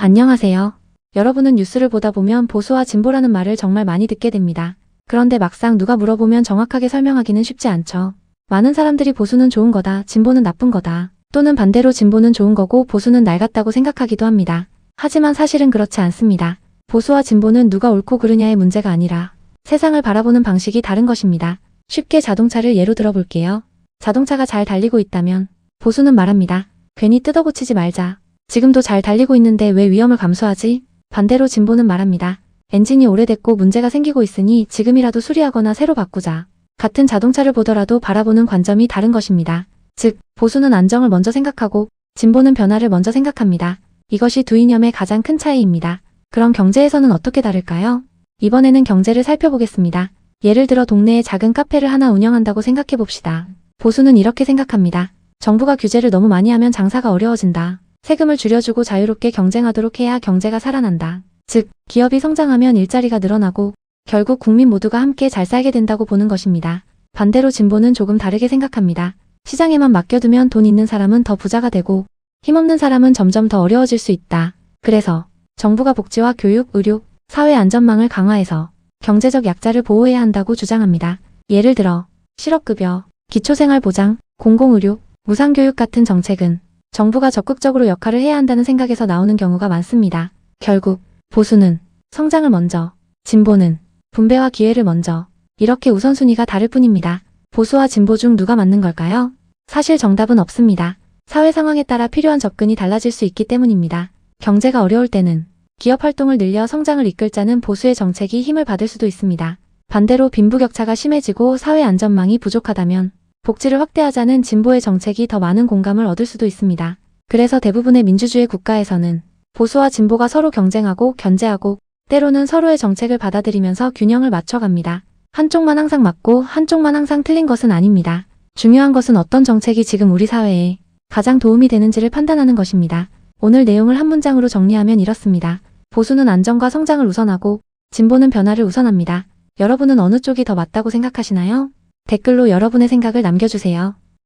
안녕하세요. 여러분은 뉴스를 보다 보면 보수와 진보라는 말을 정말 많이 듣게 됩니다. 그런데 막상 누가 물어보면 정확하게 설명하기는 쉽지 않죠. 많은 사람들이 보수는 좋은 거다, 진보는 나쁜 거다, 또는 반대로 진보는 좋은 거고 보수는 낡았다고 생각하기도 합니다. 하지만 사실은 그렇지 않습니다. 보수와 진보는 누가 옳고 그르냐의 문제가 아니라 세상을 바라보는 방식이 다른 것입니다. 쉽게 자동차를 예로 들어볼게요. 자동차가 잘 달리고 있다면 보수는 말합니다. 괜히 뜯어고치지 말자. 지금도 잘 달리고 있는데 왜 위험을 감수하지? 반대로 진보는 말합니다. 엔진이 오래됐고 문제가 생기고 있으니 지금이라도 수리하거나 새로 바꾸자. 같은 자동차를 보더라도 바라보는 관점이 다른 것입니다. 즉, 보수는 안정을 먼저 생각하고 진보는 변화를 먼저 생각합니다. 이것이 두 이념의 가장 큰 차이입니다. 그럼 경제에서는 어떻게 다를까요? 이번에는 경제를 살펴보겠습니다. 예를 들어 동네에 작은 카페를 하나 운영한다고 생각해봅시다. 보수는 이렇게 생각합니다. 정부가 규제를 너무 많이 하면 장사가 어려워진다. 세금을 줄여주고 자유롭게 경쟁하도록 해야 경제가 살아난다. 즉, 기업이 성장하면 일자리가 늘어나고 결국 국민 모두가 함께 잘 살게 된다고 보는 것입니다. 반대로 진보는 조금 다르게 생각합니다. 시장에만 맡겨두면 돈 있는 사람은 더 부자가 되고 힘없는 사람은 점점 더 어려워질 수 있다. 그래서 정부가 복지와 교육, 의료, 사회 안전망을 강화해서 경제적 약자를 보호해야 한다고 주장합니다. 예를 들어 실업급여, 기초생활보장, 공공의료, 무상교육 같은 정책은 정부가 적극적으로 역할을 해야 한다는 생각에서 나오는 경우가 많습니다. 결국 보수는 성장을 먼저, 진보는 분배와 기회를 먼저, 이렇게 우선순위가 다를 뿐입니다. 보수와 진보 중 누가 맞는 걸까요? 사실 정답은 없습니다. 사회 상황에 따라 필요한 접근이 달라질 수 있기 때문입니다. 경제가 어려울 때는 기업 활동을 늘려 성장을 이끌 자는 보수의 정책이 힘을 받을 수도 있습니다. 반대로 빈부격차가 심해지고 사회 안전망이 부족하다면 복지를 확대하자는 진보의 정책이 더 많은 공감을 얻을 수도 있습니다. 그래서 대부분의 민주주의 국가에서는 보수와 진보가 서로 경쟁하고 견제하고 때로는 서로의 정책을 받아들이면서 균형을 맞춰갑니다. 한쪽만 항상 맞고 한쪽만 항상 틀린 것은 아닙니다. 중요한 것은 어떤 정책이 지금 우리 사회에 가장 도움이 되는지를 판단하는 것입니다. 오늘 내용을 한 문장으로 정리하면 이렇습니다. 보수는 안정과 성장을 우선하고 진보는 변화를 우선합니다. 여러분은 어느 쪽이 더 맞다고 생각하시나요? 댓글로 여러분의 생각을 남겨주세요.